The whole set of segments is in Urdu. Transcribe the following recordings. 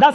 10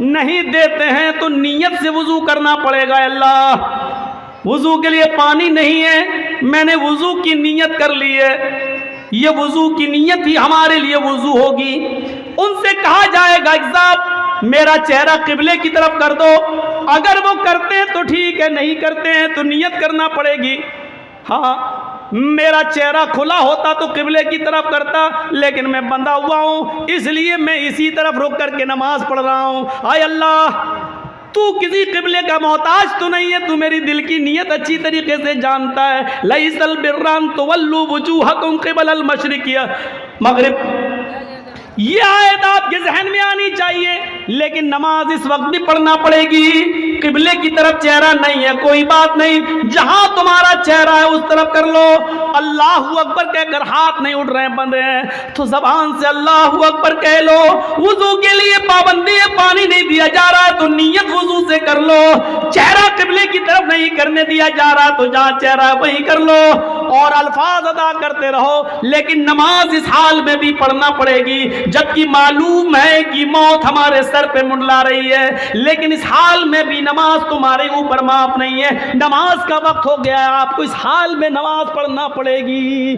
نہیں دیتے ہیں تو نیت سے وضو کرنا پڑے گا. اللہ وضو کے لیے پانی نہیں ہے, میں نے وضو کی نیت کر لی ہے, یہ وضو کی نیت ہی ہمارے لیے وضو ہوگی. ان سے کہا جائے گا صاحب میرا چہرہ قبلے کی طرف کر دو. اگر وہ کرتے ہیں تو ٹھیک ہے, نہیں کرتے ہیں تو نیت کرنا پڑے گی. ہاں میرا چہرہ کھلا ہوتا تو قبلے کی طرف کرتا, لیکن میں بندھا ہوا ہوں اس لیے میں اسی طرف رک کر کے نماز پڑھ رہا ہوں. آئے اللہ تو کسی قبلے کا محتاج تو نہیں ہے, تو میری دل کی نیت اچھی طریقے سے جانتا ہے. لیس البر ان تولوا وجوہکم قبل المشرق مغرب, یہ آیت آپ کے ذہن میں آنی چاہیے. لیکن نماز اس وقت بھی پڑھنا پڑے گی. قبلے کی طرف چہرہ نہیں ہے کوئی بات نہیں, جہاں تمہارا چہرہ ہے اس طرف کر لو. اللہ اکبر کہہ کر ہاتھ نہیں اٹھ رہے بندے ہیں تو زبان سے اللہ اکبر کہہ لو. وضو کے لیے پابندی ہے, پانی نہیں دیا جا رہا ہے تو نیت وضو سے کر لو. چہرہ قبلے کی طرف نہیں کرنے دیا جا رہا تو جہاں چہرہ وہیں کر لو, اور الفاظ ادا کرتے رہو. لیکن نماز اس حال میں بھی پڑھنا پڑے گی جبکہ معلوم ہے کہ موت ہمارے سر پہ منڈلا رہی ہے, لیکن اس حال میں بھی نماز تمہارے اوپر معاف نہیں ہے. نماز کا وقت ہو گیا ہے, آپ کو اس حال میں نماز پڑھنا پڑے گی.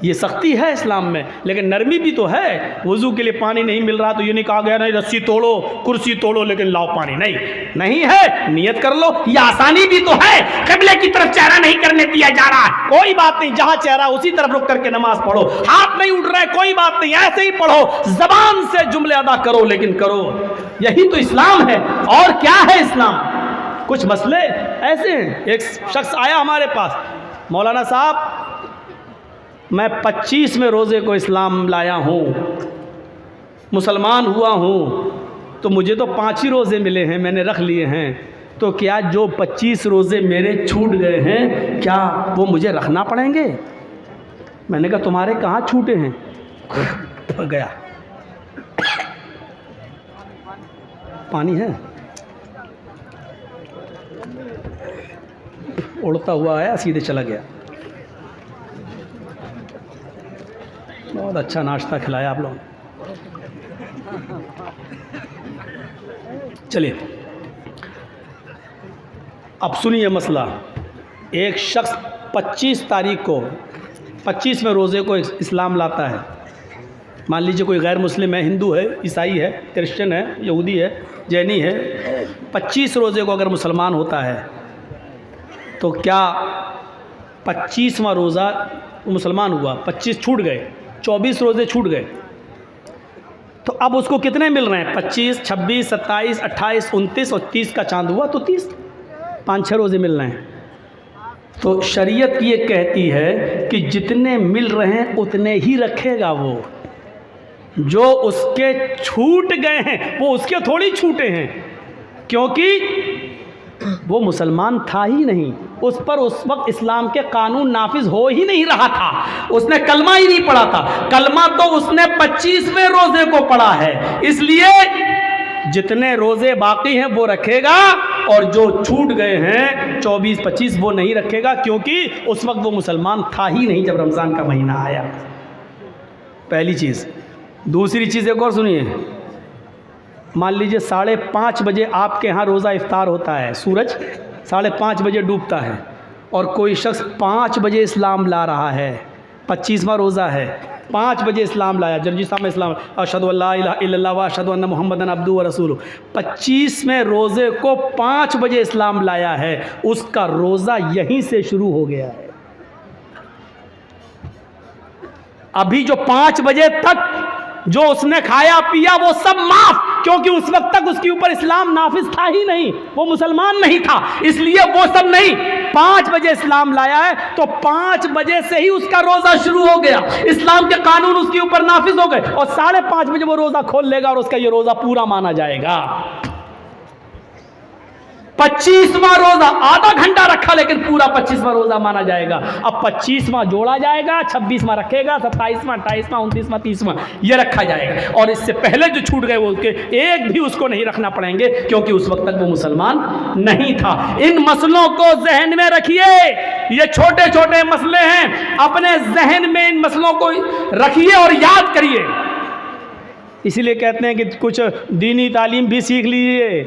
یہ سختی ہے اسلام میں, لیکن نرمی بھی تو ہے. وضو کے لیے پانی نہیں مل رہا تو یہ نہیں کہا گیا نہیں رسی توڑو کرسی توڑو لیکن لاؤ پانی, نہیں ہے, نیت کر لو. یہ آسانی بھی تو ہے, قبلے کی طرف چہرہ نہیں کرنے دیا جا رہا, کوئی بات نہیں, جہاں چہرہ اسی طرف رک کر کے نماز پڑھو. ہاتھ نہیں اٹھ رہا ہے کوئی بات نہیں, ایسے ہی پڑھو, زبان سے جملے ادا کرو لیکن کرو. یہی تو اسلام ہے. اور کیا ہے اسلام؟ کچھ مسئلے ایسے ہیں. ایک شخص آیا ہمارے پاس, مولانا صاحب میں 25ویں روزے کو اسلام لایا ہوں, مسلمان ہوا ہوں, تو مجھے تو 5 ہی روزے ملے ہیں, میں نے رکھ لیے ہیں, تو کیا جو 25 روزے میرے چھوٹ گئے ہیں کیا وہ مجھے رکھنا پڑیں گے؟ میں نے کہا تمہارے کہاں چھوٹے ہیں؟ گیا پانی ہے, اڑتا ہوا آیا سیدھے چلا گیا. بہت اچھا ناشتہ کھلایا آپ لوگ. چلیے اب سنیے مسئلہ. ایک شخص 25 تاریخ کو 25ویں روزے کو اسلام لاتا ہے. مان لیجیے کوئی غیر مسلم ہے, ہندو ہے, عیسائی ہے, کرسچن ہے, یہودی ہے, جینی ہے, 25 روزے کو اگر مسلمان ہوتا ہے تو کیا 25واں روزہ مسلمان ہوا, 25 چھوٹ گئے, 24 روزے چھوٹ گئے, تو اب اس کو کتنے مل رہے ہیں؟ 25, 26, 27, 28, 29 اور 30 کا چاند ہوا تو 30, 5-6 روزے مل رہے ہیں. تو شریعت یہ کہتی ہے کہ جتنے مل رہے ہیں اتنے ہی رکھے گا. وہ جو اس کے چھوٹ گئے ہیں وہ اس کے تھوڑی چھوٹے ہیں, کیونکہ وہ مسلمان تھا ہی نہیں, اس پر اس وقت اسلام کے قانون نافذ ہو ہی نہیں رہا تھا, اس نے کلمہ ہی نہیں پڑھا تھا. کلمہ تو اس نے 25ویں روزے کو پڑھا ہے, اس لیے جتنے روزے باقی ہیں وہ رکھے گا, اور جو چھوٹ گئے ہیں 24-25 وہ نہیں رکھے گا, کیونکہ اس وقت وہ مسلمان تھا ہی نہیں جب رمضان کا مہینہ آیا. پہلی چیز. دوسری چیز ایک اور سنیے. مان لیجئے 5:30 بجے آپ کے ہاں روزہ افطار ہوتا ہے, سورج 5:30 بجے ڈوبتا ہے, اور کوئی شخص 5 بجے اسلام لا رہا ہے, 25واں روزہ ہے, 5 بجے اسلام لایا, جرجی صاحب میں اسلام اشہد ان لا الہ الا اللہ و اشہد ان محمدن عبدہ و رسولہ, 25ویں روزے کو 5 بجے اسلام لایا ہے, اس کا روزہ یہیں سے شروع ہو گیا ہے. ابھی جو 5 بجے تک جو اس نے کھایا پیا وہ سب معاف, کیونکہ اس وقت تک اس کے اوپر اسلام نافذ تھا ہی نہیں, وہ مسلمان نہیں تھا, اس لیے وہ سب نہیں. 5 بجے اسلام لایا ہے تو 5 بجے سے ہی اس کا روزہ شروع ہو گیا, اسلام کے قانون اس کے اوپر نافذ ہو گئے, اور 5:30 بجے وہ روزہ کھول لے گا اور اس کا یہ روزہ پورا مانا جائے گا. 25واں روزہ آدھا گھنٹہ رکھا لیکن پورا 25واں روزہ مانا جائے گا. اب 25واں جوڑا جائے گا, 26واں رکھے گا, 27واں 28واں 29واں 30واں یہ رکھا جائے گا, اور اس سے پہلے جو چھوٹ گئے وہ کے ایک بھی اس کو نہیں رکھنا پڑیں گے, کیونکہ اس وقت تک وہ مسلمان نہیں تھا. ان مسئلوں کو ذہن میں رکھیے, یہ چھوٹے چھوٹے مسئلے ہیں, اپنے ذہن میں ان مسئلوں کو رکھیے اور یاد کریے. اسی لیے کہتے ہیں کہ کچھ دینی تعلیم بھی سیکھ لیجیے،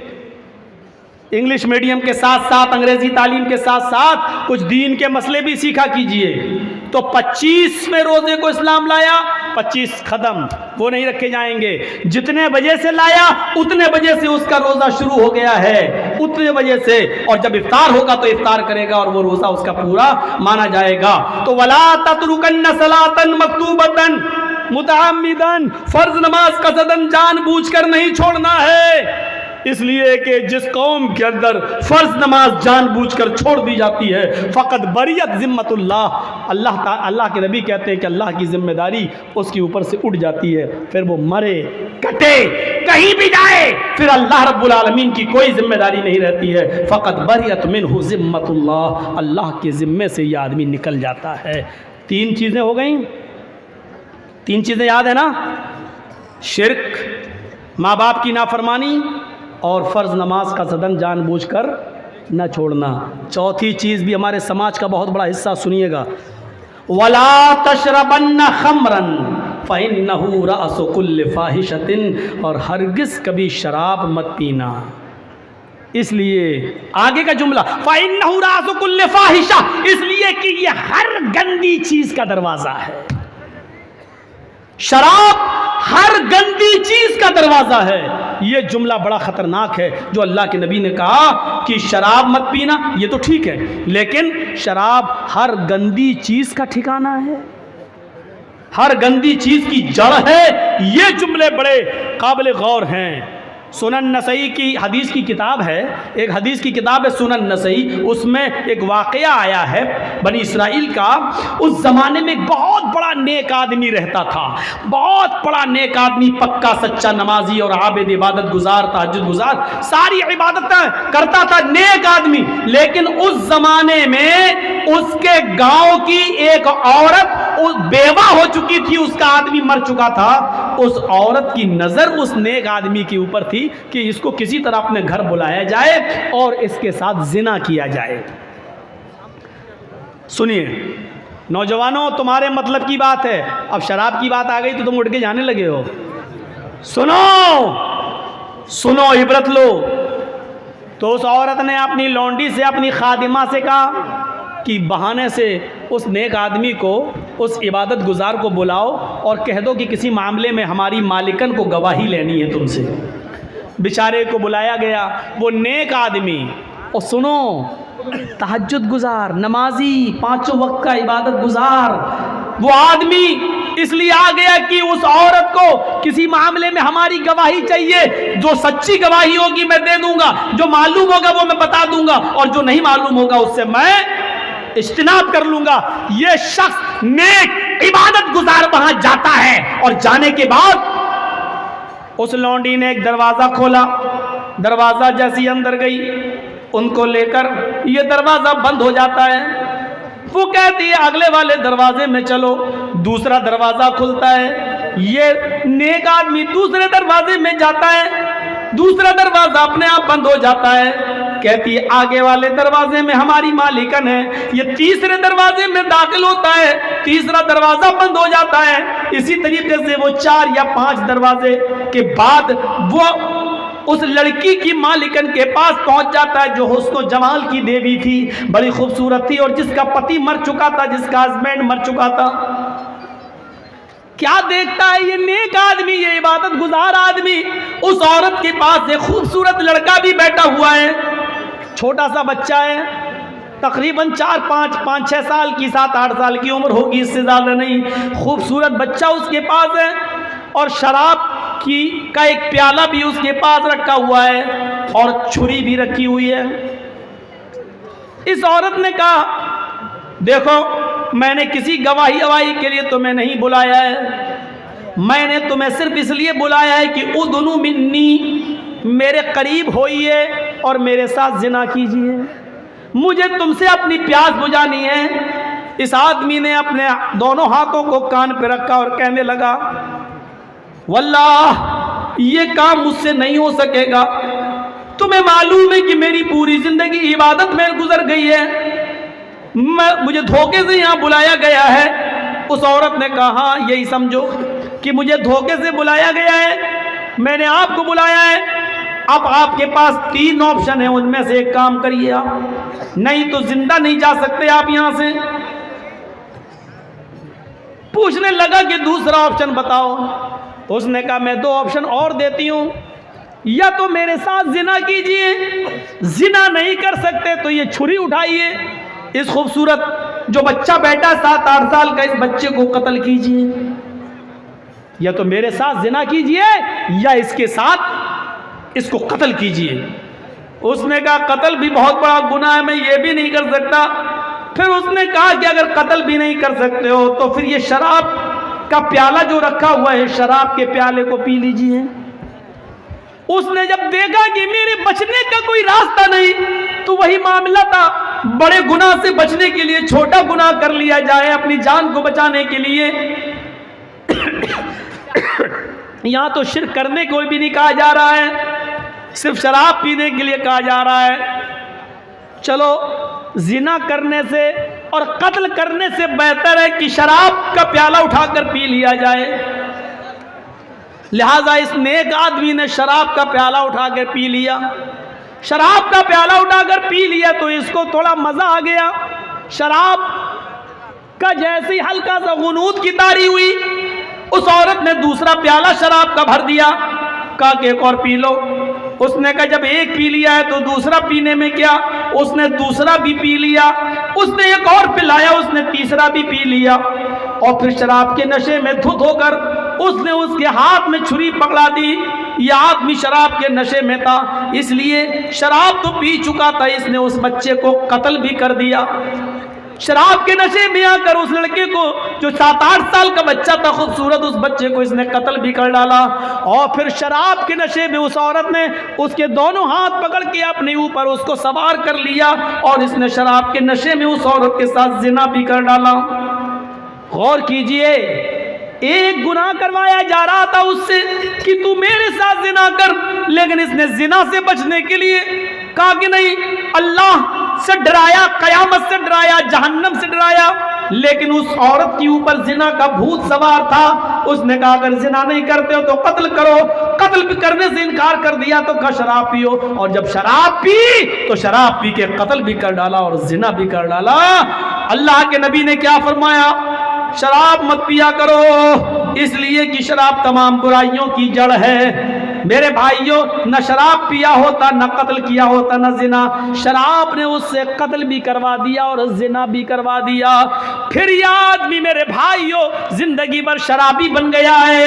انگلش میڈیم کے ساتھ ساتھ انگریزی تعلیم کے ساتھ ساتھ کچھ دین کے مسئلے بھی سیکھا کیجیے۔ تو 25ویں روزے کو اسلام لایا، 25 ختم، وہ نہیں رکھے جائیں گے۔ جتنے بجے سے لایا اتنے بجے سے اس کا روزہ شروع ہو گیا ہے، اتنے بجے سے، اور جب افطار ہوگا تو افطار کرے گا اور وہ روزہ اس کا پورا مانا جائے گا۔ تو وَلَا تَتْرُكَنَّ صَلَاةً مَكْتُوبَةً مُتَعَمِّدًا، فرض نماز قصداً جان بوجھ کر نہیں چھوڑنا ہے، اس لیے کہ جس قوم کے اندر فرض نماز جان بوجھ کر چھوڑ دی جاتی ہے فقط بریت ذمت اللہ کے نبی کہتے ہیں کہ اللہ کی ذمہ داری اس کے اوپر سے اٹھ جاتی ہے، پھر وہ مرے کٹے کہیں بھی جائے پھر اللہ رب العالمین کی کوئی ذمہ داری نہیں رہتی ہے، فقط بریت منہ ذمت اللہ کے ذمے سے یہ آدمی نکل جاتا ہے۔ 3 چیزیں ہو گئیں، 3 چیزیں یاد ہے نا؟ شرک، ماں باپ کی نافرمانی، اور فرض نماز کا قصداً جان بوجھ کر نہ چھوڑنا۔ چوتھی چیز بھی ہمارے سماج کا بہت بڑا حصہ، سنیے گا، وَلَا تَشْرَبَنَّ خَمْرًا فَإِنَّهُ رَأْسُ كُلِّ فَاحِشَةٍ، اور ہرگز کبھی شراب مت پینا۔ اس لیے آگے کا جملہ فَإِنَّهُ رَأْسُ كُلِّ فَاحِشَةٍ، اس لیے کہ یہ ہر گندی چیز کا دروازہ ہے، شراب ہر گندی چیز کا دروازہ ہے۔ یہ جملہ بڑا خطرناک ہے جو اللہ کے نبی نے کہا کہ شراب مت پینا، یہ تو ٹھیک ہے، لیکن شراب ہر گندی چیز کا ٹھکانہ ہے، ہر گندی چیز کی جڑ ہے۔ یہ جملے بڑے قابل غور ہیں۔ سنن نسائی کی حدیث کی کتاب ہے، ایک حدیث کی کتاب ہے سنن نسائی، اس میں ایک واقعہ آیا ہے بنی اسرائیل کا۔ اس زمانے میں بہت بڑا نیک آدمی رہتا تھا، بہت بڑا نیک آدمی، پکا سچا نمازی اور عابد، عبادت گزار، تہجد گزار، ساری عبادتیں کرتا تھا، نیک آدمی۔ لیکن اس زمانے میں اس کے گاؤں کی ایک عورت بیوہ ہو چکی تھی، اس کا آدمی مر چکا تھا۔ اس عورت کی نظر اس نیک آدمی کے اوپر تھی کہ اس کو کسی طرح اپنے گھر بلایا جائے اور اس کے ساتھ زنا کیا جائے۔ سنیے نوجوانوں، تمہارے مطلب کی بات ہے، اب شراب کی بات آ گئی تو تم اٹھ کے جانے لگے ہو۔ سنو عبرت لو۔ تو اس عورت نے اپنی لونڈی سے، اپنی خادمہ سے کہا کہ بہانے سے اس نیک آدمی کو، اس عبادت گزار کو بلاؤ اور کہہ دو کہ کسی معاملے میں ہماری مالکن کو گواہی لینی ہے تم سے۔ بیچارے کو بلایا گیا، وہ نیک آدمی، اور سنو، تہجد گزار، نمازی، 5 وقت کا عبادت گزار، وہ آدمی اس لیے آ گیا کہ اس عورت کو کسی معاملے میں ہماری گواہی چاہیے، جو سچی گواہی ہوگی میں دے دوں گا، جو معلوم ہوگا وہ میں بتا دوں گا، اور جو نہیں معلوم ہوگا اس سے میں اجتناب کر لوں گا۔ یہ شخص نیک عبادت گزار وہاں جاتا ہے، اور جانے کے بعد اس لونڈی نے ایک دروازہ کھولا، دروازہ جیسی اندر گئی ان کو لے کر، یہ دروازہ بند ہو جاتا ہے۔ وہ کہتی ہے اگلے والے دروازے میں چلو، دوسرا دروازہ کھلتا ہے، یہ نیک آدمی دوسرے دروازے میں جاتا ہے، دوسرا دروازہ اپنے آپ بند ہو جاتا ہے۔ کہتی ہے آگے والے دروازے میں ہماری مالکن ہے، یہ تیسرے دروازے میں داخل ہوتا ہے، تیسرا دروازہ بند ہو جاتا ہے۔ اسی طریقے سے وہ 4 یا 5 دروازے کے بعد وہ اس لڑکی کی مالکن کے پاس پہنچ جاتا ہے، جو حسن و جمال کی دیوی تھی، بڑی خوبصورت تھی، اور جس کا پتی مر چکا تھا، جس کا ہسبینڈ مر چکا تھا۔ کیا دیکھتا ہے یہ نیک آدمی، یہ عبادت گزار آدمی، اس عورت کے پاس ایک خوبصورت لڑکا بھی بیٹھا ہوا ہے، چھوٹا سا بچہ ہے، تقریباً 4-5-6 سال کی، 7-8 سال کی عمر ہوگی، اس سے زیادہ نہیں۔ خوبصورت بچہ اس کے پاس ہے، اور شراب کا ایک پیالہ بھی اس کے پاس رکھا ہوا ہے، اور چھری بھی رکھی ہوئی ہے۔ اس عورت نے کہا دیکھو، میں نے کسی گواہی کے لیے تمہیں نہیں بلایا ہے، میں نے تمہیں صرف اس لیے بلایا ہے کہ ادنو منی، میرے قریب ہوئیے اور میرے ساتھ زنا کیجئے، مجھے تم سے اپنی پیاس بجھانی ہے۔ اس آدمی نے اپنے دونوں ہاتھوں کو کان پہ رکھا اور کہنے لگا واللہ یہ کام مجھ سے نہیں ہو سکے گا، تمہیں معلوم ہے کہ میری پوری زندگی عبادت میں گزر گئی ہے، مجھے دھوکے سے یہاں بلایا گیا ہے۔ اس عورت نے کہا ہاں یہی سمجھو، کہ مجھے دھوکے سے بلایا گیا ہے، میں نے آپ کو بلایا ہے، اب آپ کے پاس 3 آپشن ہیں، ان میں سے ایک کام کریے آپ، نہیں تو زندہ نہیں جا سکتے آپ یہاں سے۔ پوچھنے لگا کہ دوسرا آپشن بتاؤ۔ اس نے کہا میں 2 آپشن اور دیتی ہوں، یا تو میرے ساتھ زنا کیجئے، زنا نہیں کر سکتے تو یہ چھری اٹھائیے، اس خوبصورت جو بچہ بیٹا 7-8 سال کا، اس بچے کو قتل کیجئے، یا تو میرے ساتھ زنا کیجئے یا اس کے ساتھ اس کو قتل کیجئے۔ اس نے کہا قتل بھی بہت بڑا گناہ ہے، میں یہ بھی نہیں کر سکتا۔ پھر اس نے کہا کہ اگر قتل بھی نہیں کر سکتے ہو تو پھر یہ شراب کا پیالہ جو رکھا ہوا ہے، شراب کے پیالے کو پی لیجئے۔ اس نے جب دیکھا کہ میرے بچنے کا کوئی راستہ نہیں، تو وہی معاملہ تھا، بڑے گناہ سے بچنے کے لیے چھوٹا گناہ کر لیا جائے اپنی جان کو بچانے کے لیے۔ یہاں تو شرک کرنے کو بھی نہیں کہا جا رہا ہے، صرف شراب پینے کے لیے کہا جا رہا ہے۔ چلو زنا کرنے سے اور قتل کرنے سے بہتر ہے کہ شراب کا پیالہ اٹھا کر پی لیا جائے۔ لہذا اس نیک آدمی نے شراب کا پیالہ اٹھا کر پی لیا۔ شراب کا پیالہ اٹھا کر پی لیا تو اس کو تھوڑا مزہ آ گیا۔ شراب کا جیسے ہی ہلکا سا غنود کی طاری ہوئی، اس عورت نے دوسرا پیالہ شراب کا بھر دیا، کہا کہ ایک اور پی لو۔ اس نے کہا جب ایک پی لیا ہے تو دوسرا پینے میں کیا؟ اس نے دوسرا بھی پی لیا۔ اس نے ایک اور پلایا، اس نے تیسرا بھی پی لیا، اور پھر شراب کے نشے میں دھت ہو کر اس نے اس کے ہاتھ میں چھری پکڑا دی۔ یہ آدمی شراب کے نشے میں تھا، اس لیے شراب تو پی چکا تھا، اس نے اس بچے کو قتل بھی کر دیا۔ شراب کے نشے میں آ کر اس لڑکے کو جو 7-8 سال کا بچہ تھا خوبصورت، اس بچے کو اس نے قتل بھی کر ڈالا۔ اور پھر شراب کے نشے میں اس عورت نے اس کے دونوں ہاتھ پکڑ کے اپنے اوپر اس کو سوار کر لیا، اور اس نے شراب کے نشے میں اس عورت کے ساتھ زنا بھی کر ڈالا۔ غور کیجئے، ایک گناہ کروایا جا رہا تھا اس سے کہ تو میرے ساتھ زنا کر، لیکن اس نے زنا سے بچنے کے لیے کہا کہ نہیں، اللہ سے ڈرایا، قیامت سے ڈرایا، جہنم سے ڈرایا، لیکن اس عورت کے اوپر زنا کا بھوت سوار تھا۔ اس نے کہا اگر زنا نہیں کرتے ہو تو قتل کرو، قتل بھی کرنے سے انکار کر دیا تو کہا شراب پیو، اور جب شراب پی تو شراب پی کے قتل بھی کر ڈالا اور زنا بھی کر ڈالا۔ اللہ کے نبی نے کیا فرمایا؟ شراب مت پیا کرو، اس لیے کہ شراب تمام برائیوں کی جڑ ہے۔ میرے بھائیوں، نہ شراب پیا ہوتا، نہ قتل کیا ہوتا، نہ زنا، شراب نے اس سے قتل بھی کروا دیا اور زنا بھی کروا دیا۔ پھر یہ آدمی میرے بھائیوں زندگی بھر شرابی بن گیا ہے،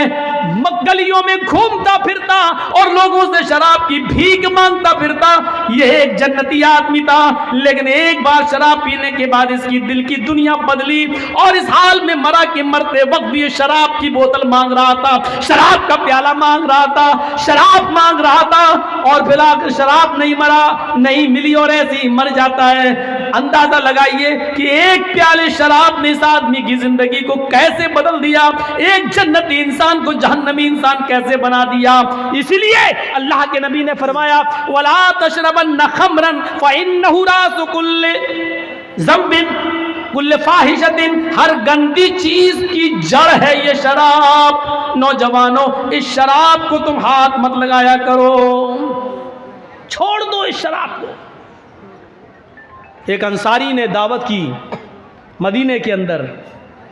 گلیوں میں گھومتا پھرتا اور لوگوں سے شراب کی بھیک مانگتا پھرتا۔ یہ ایک جنتی آدمی تھا، لیکن ایک بار شراب پینے کے بعد اس کی دل کی دنیا بدلی، اور اس حال میں مرا کہ مرتے وقت بھی یہ شراب کی بوتل مانگ رہا تھا، شراب کا پیالہ مانگ رہا تھا، شراب مانگ رہا تھا، اور بلا کر شراب نہیں مرا، نہیں ملی اور ایسے ہی مر جاتا ہے۔ اندازہ لگائیے کہ ایک پیالے شراب نے اس آدمی کی زندگی کو کیسے بدل دیا، ایک جنتی انسان کو جہنمی انسان کیسے بنا دیا۔ اسی لیے اللہ کے نبی نے فرمایا وَلَا تَشْرَبَنَّ خَمْرًا فَإِنَّهُ رَأْسُ كُلِّ ذَنبٍ کل فاحشۃ، ہر گندی چیز کی جڑ ہے یہ شراب۔ نوجوانوں، اس شراب کو تم ہاتھ مت لگایا کرو، چھوڑ دو اس شراب کو۔ ایک انصاری نے دعوت کی مدینے کے اندر،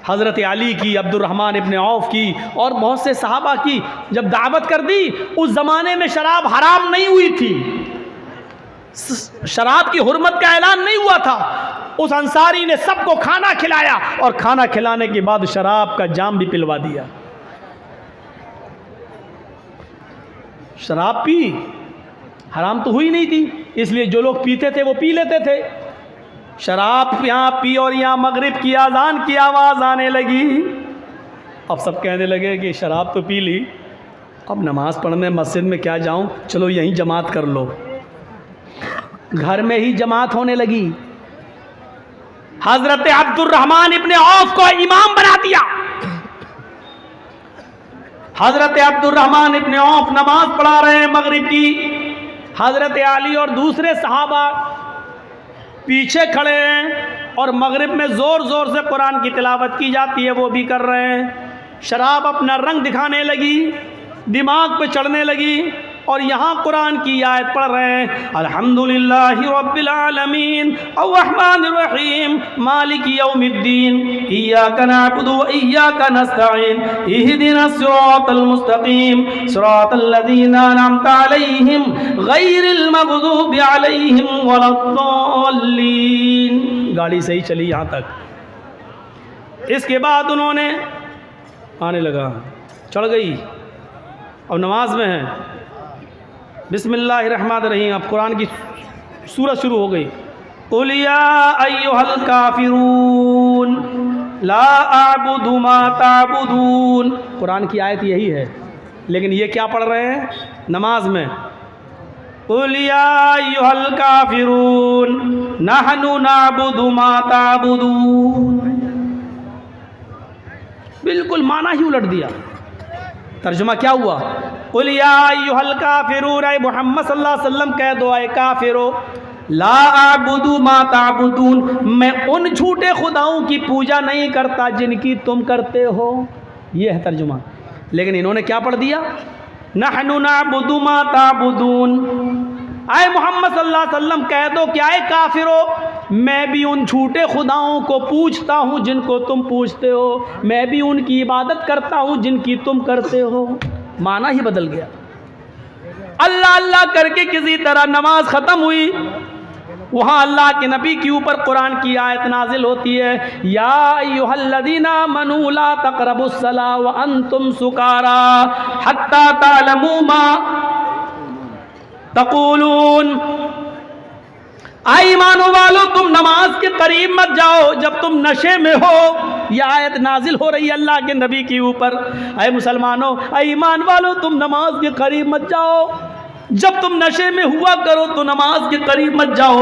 حضرت علی کی، عبد الرحمن ابن عوف کی اور بہت سے صحابہ کی۔ جب دعوت کر دی، اس زمانے میں شراب حرام نہیں ہوئی تھی، شراب کی حرمت کا اعلان نہیں ہوا تھا۔ اس انصاری نے سب کو کھانا کھلایا، اور کھانا کھلانے کے بعد شراب کا جام بھی پلوا دیا۔ شراب پی، حرام تو ہوئی نہیں تھی، اس لیے جو لوگ پیتے تھے وہ پی لیتے تھے۔ شراب یہاں پی اور یہاں مغرب کی اذان کی آواز آنے لگی۔ اب سب کہنے لگے کہ شراب تو پی لی، اب نماز پڑھنے مسجد میں کیا جاؤں، چلو یہیں جماعت کر لو۔ گھر میں ہی جماعت ہونے لگی۔ حضرت عبد الرحمن ابن عوف کو امام بنا دیا۔ حضرت عبد الرحمن ابن عوف نماز پڑھا رہے ہیں مغرب کی، حضرت علی اور دوسرے صحابہ پیچھے کھڑے ہیں، اور مغرب میں زور زور سے قرآن کی تلاوت کی جاتی ہے، وہ بھی کر رہے ہیں۔ شراب اپنا رنگ دکھانے لگی، دماغ پہ چڑھنے لگی، اور یہاں قرآن کی آیت پڑھ رہے ہیں الحمدللہ رب العالمین الرحمن الرحیم مالک یوم الدین ایاک نعبد و ایاک نستعین اہدنا الصراط المستقیم صراط الذین انعمت علیہم غیر المغضوب علیہم ولا الضالین۔ گاڑی صحیح چلی یہاں تک۔ اس کے بعد انہوں نے آنے لگا، چڑھ گئی، اب نماز میں ہے، بسم اللہ الرحمن الرحیم، اب قرآن کی سورت شروع ہو گئی، قُلْ يَا أَيُّهَا الْكَافِرُونَ لَا أَعْبُدُ مَا تَعْبُدُونَ۔ قرآن کی آیت یہی ہے، لیکن یہ کیا پڑھ رہے ہیں نماز میں؟ قُلْ يَا أَيُّهَا الْكَافِرُونَ نَحْنُ نَعْبُدُ مَا تَعْبُدُونَ۔ بالکل معنی ہی الٹ دیا۔ ترجمہ کیا ہوا؟ قُلْ يَا أَيُّهَا الْكَافِرُونَ، اے محمد صلی اللہ علیہ وسلم کہہ دو اے کافرو، لا اعبد ما تعبدون، میں ان جھوٹے خداؤں کی پوجا نہیں کرتا جن کی تم کرتے ہو۔ یہ ہے ترجمہ، لیکن انہوں نے کیا پڑھ دیا؟ نحن نعبد ما تعبدون۔ اے محمد صلی اللہ علیہ وسلم کہہ دو کہ اے کافرو، میں بھی ان جھوٹے خداؤں کو پوجتا ہوں جن کو تم پوجتے ہو، میں بھی ان کی عبادت کرتا ہوں جن کی تم کرتے ہو۔ معنی ہی بدل گیا۔ اللہ اللہ کر کے کسی طرح نماز ختم ہوئی، وہاں اللہ کے نبی کے اوپر قرآن کی آیت نازل ہوتی ہے، یا ایھا الذین آمنوا لا تقربوا الصلاۃ وانتم سکارا حتی تعلموا ما تقولون۔ اے ایمان والو، تم نماز کے قریب مت جاؤ جب تم نشے میں ہو۔ یہ آیت نازل ہو رہی ہے اللہ کے نبی کے اوپر۔ اے مسلمانوں، اے ایمان والو، تم نماز کے قریب مت جاؤ جب تم نشے میں ہوا کرو، تو نماز کے قریب مت جاؤ،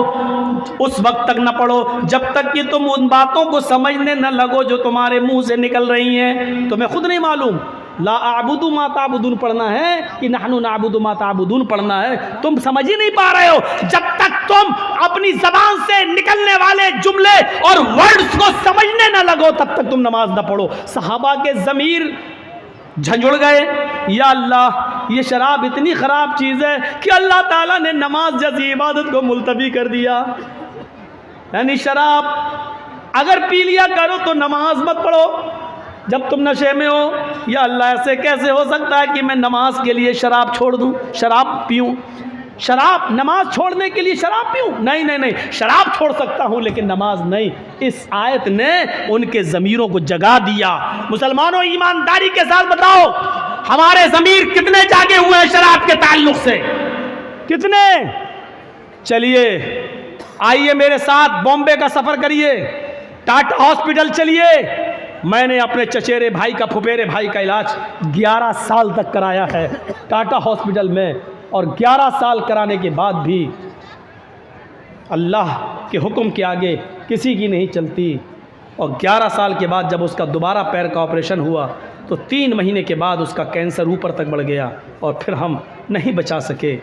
اس وقت تک نہ پڑھو جب تک کہ تم ان باتوں کو سمجھنے نہ لگو جو تمہارے منہ سے نکل رہی ہیں۔ تمہیں خود نہیں معلوم لا اعبد ما تعبدون پڑھنا ہے کہ نحن نعبد ما تعبدون پڑھنا ہے، تم سمجھ ہی نہیں پا رہے ہو۔ جب تک تم اپنی زبان سے نکلنے والے جملے اور ورڈز کو سمجھنے نہ لگو تب تک تم نماز نہ پڑھو۔ صحابہ کے ضمیر جھنجھڑ گئے، یا اللہ یہ شراب اتنی خراب چیز ہے کہ اللہ تعالیٰ نے نماز جیسی عبادت کو ملتوی کر دیا۔ یعنی شراب اگر پی لیا کرو تو نماز مت پڑھو جب تم نشے میں ہو۔ یا اللہ ایسے کیسے ہو سکتا ہے کہ میں نماز کے لیے شراب چھوڑ دوں، شراب پیوں؟ شراب نماز چھوڑنے کے لیے شراب پیوں؟ نہیں نہیں نہیں، شراب چھوڑ سکتا ہوں لیکن نماز نہیں۔ اس آیت نے ان کے ضمیروں کو جگا دیا۔ مسلمانوں ایمانداری کے ساتھ بتاؤ، ہمارے ضمیر کتنے جاگے ہوئے ہیں شراب کے تعلق سے؟ کتنے؟ چلیے آئیے میرے ساتھ بامبے کا سفر کریے، ٹاٹا ہاسپٹل چلیے۔ میں نے اپنے چچیرے بھائی کا، پھپھیرے بھائی کا علاج 11 سال تک کرایا ہے ٹاٹا ہاسپٹل میں، اور 11 سال کرانے کے بعد بھی اللہ کے حکم کے آگے کسی کی نہیں چلتی۔ اور 11 سال کے بعد جب اس کا دوبارہ پیر کا آپریشن ہوا تو 3 مہینے کے بعد اس کا کینسر اوپر تک بڑھ گیا، اور پھر ہم نہیں بچا سکے۔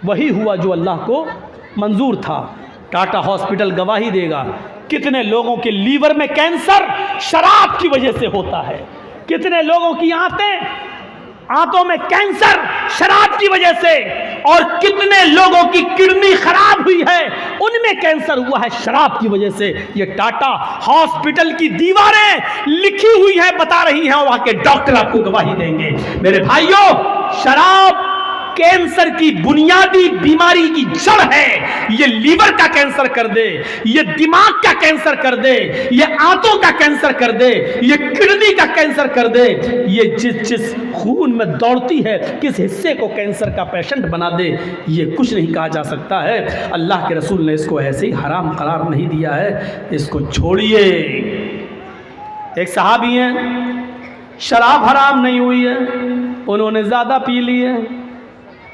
وہی ہوا جو اللہ کو منظور تھا۔ ٹاٹا ہاسپٹل گواہی دے گا کتنے لوگوں کے لیور میں کینسر شراب کی وجہ سے ہوتا ہے، کتنے لوگوں کی آنتوں میں کینسر شراب کی وجہ سے، اور کتنے لوگوں کی کڈنی خراب ہوئی ہے، ان میں کینسر ہوا ہے شراب کی وجہ سے۔ یہ ٹاٹا ہاسپٹل کی دیواریں لکھی ہوئی ہیں، بتا رہی ہیں، وہاں کے ڈاکٹر آپ کو گواہی دیں گے۔ میرے بھائیوں، شراب کینسر کی بنیادی بیماری کی جڑ ہے۔ یہ لیور کا کینسر کر دے، یہ دماغ کا کینسر کر دے، یہ آنتوں کا کینسر کر دے، یہ کڈنی کا کینسر کر دے، یہ جس خون میں دوڑتی ہے کس حصے کو کینسر کا پیشنٹ بنا دے، یہ کچھ نہیں کہا جا سکتا ہے۔ اللہ کے رسول نے اس کو ایسے ہی حرام قرار نہیں دیا ہے، اس کو چھوڑیے۔ ایک صحابی ہیں، شراب حرام نہیں ہوئی ہے، انہوں نے زیادہ پی لی ہے،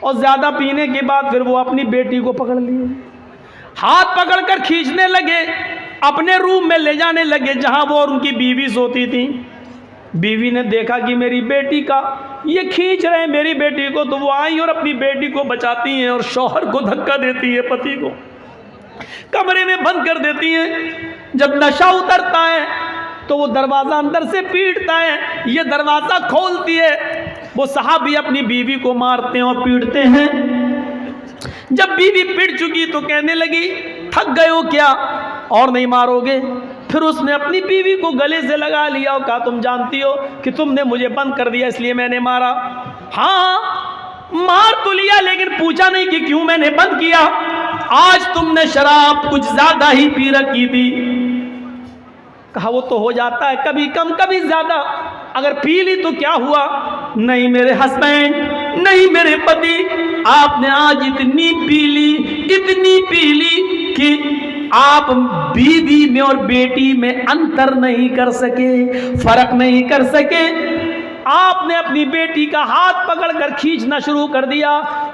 اور زیادہ پینے کے بعد پھر وہ اپنی بیٹی کو پکڑ لیے، ہاتھ پکڑ کر کھینچنے لگے، اپنے روم میں لے جانے لگے جہاں وہ اور ان کی بیوی سوتی تھی۔ بیوی نے دیکھا کہ میری بیٹی کا یہ کھینچ رہے ہیں میری بیٹی کو، تو وہ آئی اور اپنی بیٹی کو بچاتی ہیں، اور شوہر کو دھکا دیتی ہے، پتی کو کمرے میں بند کر دیتی ہیں۔ جب نشہ اترتا ہے تو وہ دروازہ اندر سے پیٹتا ہے، یہ دروازہ کھولتی ہے، وہ صحابی اپنی بیوی کو مارتے ہیں اور پیٹتے ہیں۔ جب بیوی پٹ چکی تو کہنے لگی تھک گئے ہو کیا اور نہیں مارو گے؟ پھر اس نے اپنی بیوی کو گلے سے لگا لیا اور کہا تم جانتی ہو کہ تم نے مجھے بند کر دیا اس لیے میں نے مارا۔ ہاں مار تو لیا لیکن پوچھا نہیں کہ کیوں میں نے بند کیا۔ آج تم نے شراب کچھ زیادہ ہی پی رکھی تھی۔ کہا وہ تو ہو جاتا ہے کبھی کم کبھی زیادہ، اگر پی لی تو کیا ہوا؟ نہیں میرے ہسبینڈ، نہیں میرے پتی، آپ نے آج اتنی پی لی کہ آپ بیوی میں اور بیٹی میں انتر نہیں کر سکے، فرق نہیں کر سکے۔ آپ نے اپنی بیٹی کا ہاتھ پکڑ کر کھینچنا شروع کر دیا،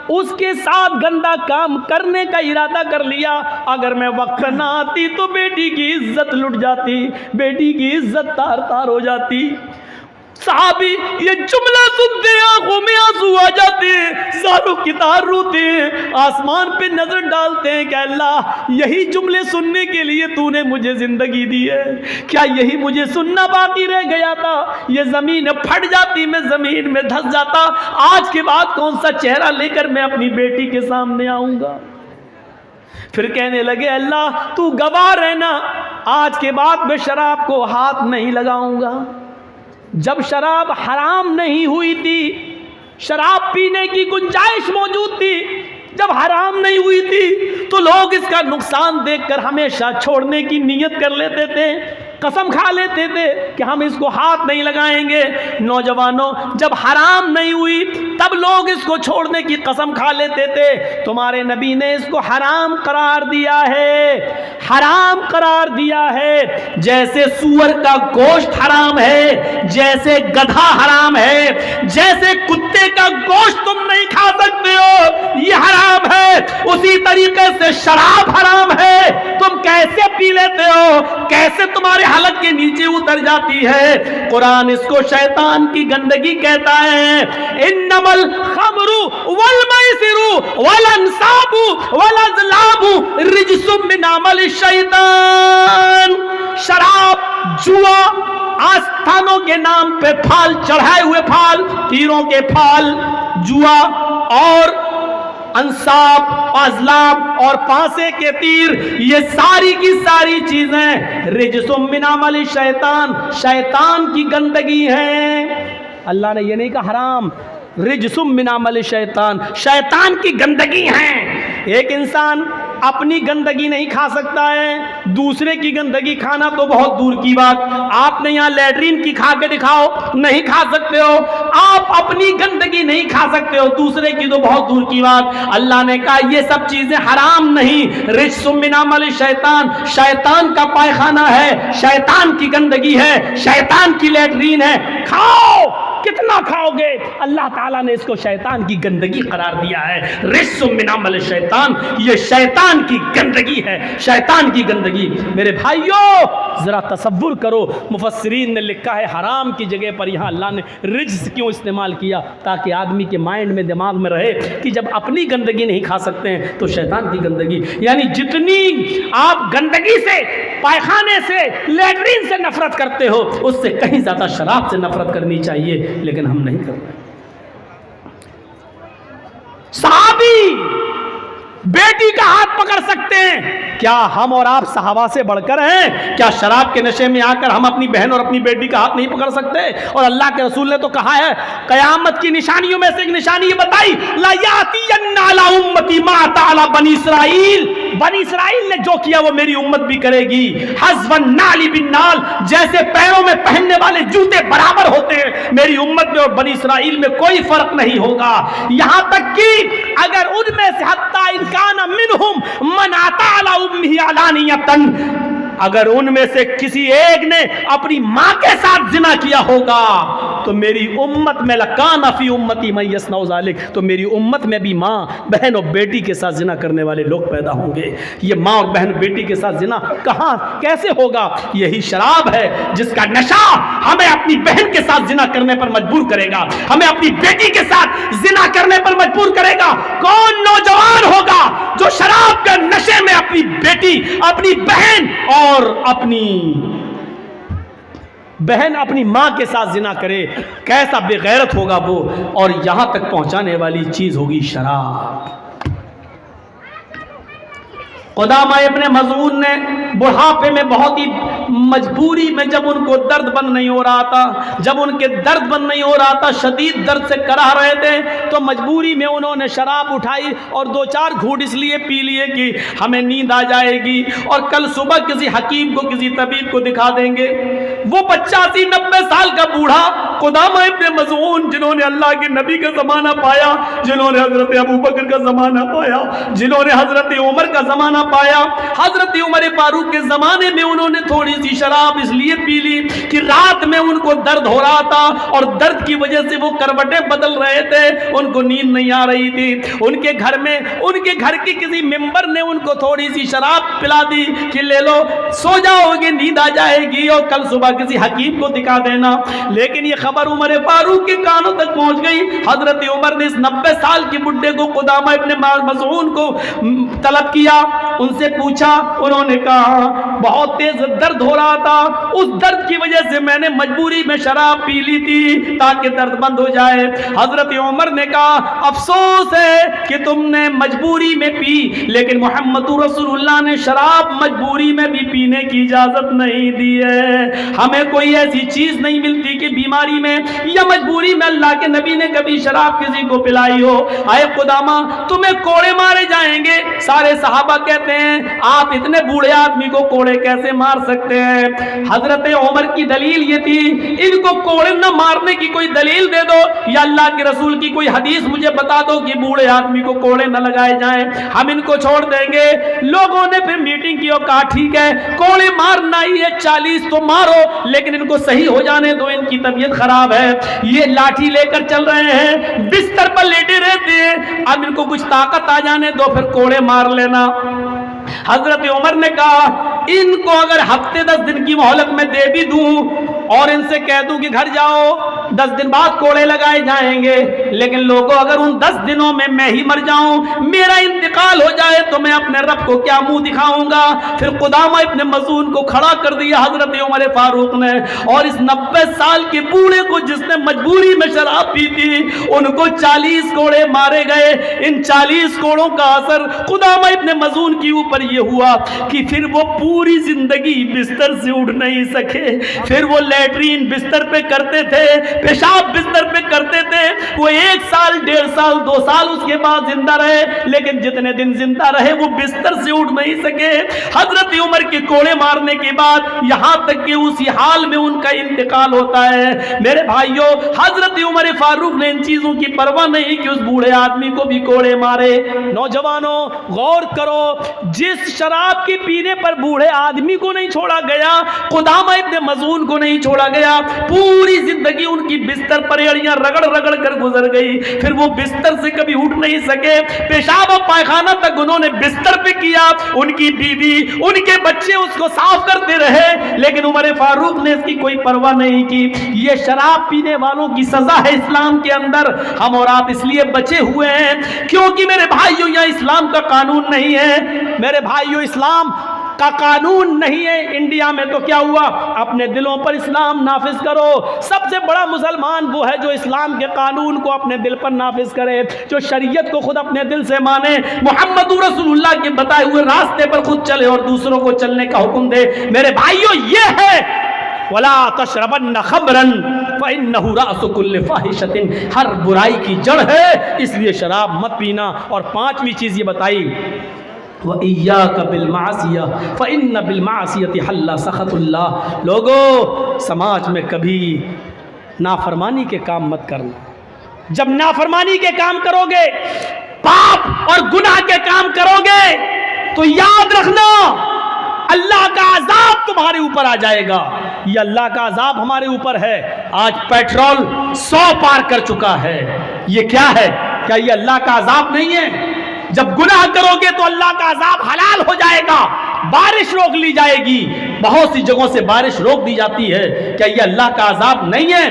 اس کے ساتھ گندا کام کرنے کا ارادہ کر لیا۔ اگر میں وقت نہ آتی تو بیٹی کی عزت لٹ جاتی، بیٹی کی عزت تار تار ہو جاتی۔ صحابی یہ جملہ سنتے آنکھوں میں آنسو آ جاتے ہیں، زاروں کی تار روتے ہیں، آسمان پہ نظر ڈالتے ہیں کہ اللہ یہی جملے سننے کے لیے تو نے مجھے زندگی دی ہے، کیا یہی مجھے سننا باقی رہ گیا تھا؟ یہ زمین پھٹ جاتی، میں زمین میں دھس جاتا، آج کے بعد کون سا چہرہ لے کر میں اپنی بیٹی کے سامنے آؤں گا؟ پھر کہنے لگے اللہ تو گواہ رہنا، آج کے بعد میں شراب کو ہاتھ نہیں لگاؤں گا۔ جب شراب حرام نہیں ہوئی تھی، شراب پینے کی گنجائش موجود تھی، جب حرام نہیں ہوئی تھی تو لوگ اس کا نقصان دیکھ کر ہمیشہ چھوڑنے کی نیت کر لیتے تھے، قسم کھا لیتے تھے کہ ہم اس کو ہاتھ نہیں لگائیں گے۔ نوجوانوں جب حرام نہیں ہوئی تب لوگ اس کو چھوڑنے کی قسم کھا لیتے تھے، تمہارے نبی نے اس کو حرام قرار دیا ہے، حرام قرار دیا ہے۔ جیسے سور کا گوشت حرام ہے، جیسے گدھا حرام ہے، جیسے کتے کا گوشت تم نہیں کھا سکتے ہو یہ حرام ہے، اسی طریقے سے شراب حرام ہے۔ تم کیسے پی لیتے ہو، کیسے تمہارے حلق کے نیچے اتر جاتی ہے؟ قرآن اس کو شیطان کی گندگی کہتا ہے، انما الخمر والمیسر والانصاب والازلام رجس من عمل الشیطان۔ شراب، جوا، آستانوں کے نام پہ پھال چڑھائے ہوئے پھال، تیروں کے پھال، جوا اور انصاب، ازلام اور پانسے کے تیر، یہ ساری کی ساری چیزیں رجس من عمل شیطان، شیطان کی گندگی ہیں۔ اللہ نے یہ نہیں کہا حرام، رجس من عمل شیطان، شیطان کی گندگی ہیں۔ ایک انسان اپنی گندگی نہیں کھا سکتا ہے، دوسرے کی گندگی کھانا تو بہت دور کی بات۔ آپ نے یہاں لیٹرین کی کھا کے دکھاؤ، نہیں کھا سکتے ہو۔ آپ اپنی گندگی نہیں کھا سکتے ہو، دوسرے کی تو بہت دور کی بات۔ اللہ نے کہا یہ سب چیزیں حرام نہیں، رجس من عمل شیطان، شیطان کا پائخانہ ہے، شیطان کی گندگی ہے، شیطان کی لیٹرین ہے، کھاؤ۔ کتنا کھاؤ گے؟ اللہ تعالیٰ نے اس کو شیطان کی گندگی قرار دیا ہے، رجس من عمل شیطان، یہ شیطان کی گندگی ہے، شیطان کی گندگی۔ میرے بھائیوں ذرا تصور کرو، مفسرین نے لکھا ہے حرام کی جگہ پر یہاں اللہ نے رجس کیوں استعمال کیا؟ تاکہ آدمی کے مائنڈ میں، دماغ میں رہے کہ جب اپنی گندگی نہیں کھا سکتے ہیں تو شیطان کی گندگی، یعنی جتنی آپ گندگی سے، پائخانے سے، لیٹرین سے نفرت کرتے ہو اس سے کہیں زیادہ شراب سے نفرت کرنی چاہیے، لیکن ہم نہیں کر رہے۔ صحابی بیٹی کا ہاتھ پکڑ سکتے ہیں، کیا ہم اور آپ صحابہ سے بڑھ کر ہیں؟ کیا شراب کے نشے میں آ کر ہم اپنی بہن اور اپنی بیٹی کا ہاتھ نہیں پکڑ سکتے؟ اور اللہ کے رسول نے تو کہا ہے، قیامت کی نشانیوں میں سے ایک نشانی یہ بتائی، لا یاتین علی امتی ما اتی علی بنی اسرائیل، بنی اسرائیل نے جو کیا وہ میری امت بھی کرے گی، حذف النعل بالنعل، جیسے پیروں میں پہننے والے جوتے برابر ہوتے ہیں، میری امت میں اور بنی اسرائیل میں کوئی فرق نہیں ہوگا۔ یہاں تک کہ اگر ان میں سے حتی ان کان منہم من اتی علی امہ علانیۃ، اگر ان میں سے کسی ایک نے اپنی ماں کے ساتھ زنا کیا ہوگا تو میری امت میں لکان فی امتی من یصنع ذلک، تو میری امت میں بھی ماں، بہن اور بیٹی کے ساتھ زنا کرنے والے لوگ پیدا ہوں گے۔ یہ ماں اور بہن بیٹی کے ساتھ زنا کہاں کیسے ہوگا؟ یہی شراب ہے جس کا نشہ ہمیں اپنی بہن کے ساتھ زنا کرنے پر مجبور کرے گا، ہمیں اپنی بیٹی کے ساتھ زنا کرنے پر مجبور کرے گا۔ کون نوجوان ہوگا جو شراب کے نشے میں اپنی بیٹی، اپنی بہن اور اپنی بہن اپنی ماں کے ساتھ زنا کرے، کیسا بے غیرت ہوگا وہ، اور یہاں تک پہنچانے والی چیز ہوگی شراب۔ قدامہ ابن مظعون نے بڑھاپے میں بہت ہی مجبوری میں، جب ان کو درد بند نہیں ہو رہا تھا، جب ان کے درد بند نہیں ہو رہا تھا، شدید درد سے کراہ رہے تھے، تو مجبوری میں انہوں نے شراب اٹھائی اور 2-4 گھونٹ اس لیے پی لیے کہ ہمیں نیند آ جائے گی اور کل صبح کسی حکیم کو، کسی طبیب کو دکھا دیں گے۔ وہ 85-90 سال کا بوڑھا قدامہ ابن مظعون، جنہوں نے اللہ کے نبی کا زمانہ پایا، جنہوں نے حضرت ابوبکر کا زمانہ پایا، جنہوں نے حضرت عمر کا زمانہ پایا، حضرت عمر فاروق کے زمانے میں انہوں نے تھوڑی سی شراب اس لیے پی لی کہ رات میں ان کو درد ہو رہا تھا اور درد کی وجہ سے وہ کروٹیں بدل رہے تھے، ان کو نیند نہیں آ رہی تھی۔ ان کے گھر میں، ان کے گھر کے کسی ممبر نے ان کو تھوڑی سی شراب پلا دی کہ لے لو، سو جاؤ گے، نیند آ جائے گی اور کل صبح کسی حکیم کو دکھا دینا۔ لیکن یہ خبر عمر فاروق کے کانوں تک پہنچ گئی۔ حضرت عمر نے اس 90 سال کے بڈھے کو، قدامہ ابن مظعون کو طلب کیا، ان سے پوچھا، انہوں نے کہا بہت تیز درد ہو رہا تھا، اس درد کی وجہ سے میں نے مجبوری میں شراب پی لی تھی تاکہ درد بند ہو جائے۔ حضرت عمر نے کہا افسوس ہے کہ تم نے مجبوری میں پی، لیکن محمد رسول اللہ نے شراب مجبوری میں بھی پینے کی اجازت نہیں دی ہے۔ ہمیں کوئی ایسی چیز نہیں ملتی کہ بیماری میں یا مجبوری میں اللہ کے نبی نے کبھی شراب کسی کو پلائی ہو۔ اے قدامہ تمہیں کوڑے مارے جائیں گے۔ سارے صحابہ کہتے ہیں آپ اتنے بوڑھے آدمی کو کوڑے کیسے مار سکتے ہیں؟ حضرت عمر کی دلیل یہ تھی، ان کو کوڑے نہ مارنے کی کوئی دلیل دے دو یا اللہ کے رسول کی کوئی حدیث مجھے بتا دو کہ بوڑھے آدمی کو کوڑے نہ لگائے جائیں، ہم ان کو چھوڑ دیں گے۔ لوگوں نے پھر میٹنگ کی اور کہا ٹھیک ہے کوڑے مارنا ہی ہے، 40 تو مارو، لیکن ان کو صحیح ہو جانے دو، ان کی طبیعت خراب ہے، یہ لاٹھی لے کر چل رہے ہیں، بستر پر لیٹے رہتے ہیں، اب ان کو کچھ طاقت آ جانے دو، پھر کوڑے مار لینا۔ حضرت عمر نے کہا ان کو اگر ہفتے 10 دن کی مہلت میں دے بھی دوں اور ان سے کہہ دوں کہ گھر جاؤ 10 دن بعد کوڑے لگائے جائیں گے، لیکن لوگوں اگر ان 10 دنوں میں میں ہی مر جاؤں، میرا انتقال ہو جائے تو میں اپنے رب کو کیا منہ دکھاؤں گا؟ پھر قدامہ ابن مظعون کو کھڑا کر دیا حضرت عمر فاروق نے، اور اس 90 سال کے بوڑھے کو جس نے مجبوری میں شراب پی تھی ان کو 40 کوڑے مارے گئے۔ ان 40 کوڑوں کا اثر قدامہ ابن مظعون کے اوپر یہ ہوا کہ پھر وہ پوری زندگی بستر سے اٹھ نہیں سکے، پھر وہ لیٹرین بستر پہ کرتے تھے، پیشاب بستر پہ کرتے تھے، وہ 1 سال 1.5 سال 2 سال اس کے بعد زندہ رہے، لیکن جتنے دن زندہ رہے وہ بستر سے اٹھ نہیں سکے۔ حضرت عمر کے کوڑے مارنے کے بعد یہاں تک کہ اسی حال میں ان کا انتقال ہوتا ہے۔ میرے بھائیوں حضرت عمر فاروق نے ان چیزوں کی پرواہ نہیں کہ اس بوڑھے آدمی کو بھی کوڑے مارے۔ نوجوانوں غور کرو، جس شراب کے پینے پر بوڑھے آدمی کو نہیں چھوڑا گیا، قدامہ ابن مظعون کو نہیں چھوڑا گیا، پوری زندگی ان کی بستر پر ایڑیاں رگڑ رگڑ کر گزر گئی، پھر وہ بستر سے کبھی اٹھ نہیں سکے، پیشاب و پائخانہ تک انہوں نے بستر پہ کیا، ان کی بیوی ان کے بچے اس کو صاف کرتے رہے، لیکن عمر فاروق نے اس کی کوئی پرواہ نہیں کی۔ یہ شراب پینے والوں کی سزا ہے اسلام کے اندر، ہم اور آپ اس لیے بچے ہوئے ہیں کیونکہ میرے بھائیوں یہاں اسلام کا قانون نہیں ہے، میرے بھائیوں اسلام کا قانون نہیں ہے۔ انڈیا میں تو کیا ہوا، اپنے دلوں پر اسلام نافذ کرو۔ سب سے بڑا مسلمان وہ ہے جو اسلام کے قانون کو اپنے دل پر نافذ کرے، جو شریعت کو خود اپنے دل سے مانے، محمد رسول اللہ کے بتائے ہوئے راستے پر خود چلے اور دوسروں کو چلنے کا حکم دے۔ میرے بھائیوں یہ ہے وَلَا تَشْرَبَنَّ خَمْرًا فَإِنَّهُ رَأْسُ كُلِّ فَاحِشَةٍ، ہر برائی کی جڑ ہے، اس لیے شراب مت پینا۔ اور 5ویں چیز یہ بتائی وَإِيَّاكَ بِالْمَعْصِيَةِ فَإِنَّ بِالْمَعْصِيَةِ حَلَّ سَخَطُ اللَّهِ۔ لوگوں سماج میں کبھی نافرمانی کے کام مت کرنا۔ جب نافرمانی کے کام کرو گے، پاپ اور گناہ کے کام کرو گے تو یاد رکھنا اللہ کا عذاب تمہارے اوپر آ جائے گا۔ یہ اللہ کا عذاب ہمارے اوپر ہے۔ آج پیٹرول 100 پار کر چکا ہے، یہ کیا ہے؟ کیا یہ اللہ کا عذاب نہیں ہے؟ جب گناہ کرو گے تو اللہ کا عذاب حلال ہو جائے گا، بارش روک لی جائے گی، بہت سی جگہوں سے بارش روک دی جاتی ہے۔ کیا یہ اللہ کا عذاب نہیں ہے؟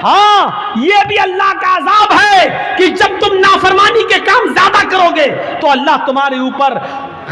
ہاں یہ بھی اللہ کا عذاب ہے کہ جب تم نافرمانی کے کام زیادہ کرو گے تو اللہ تمہارے اوپر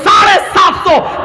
750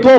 2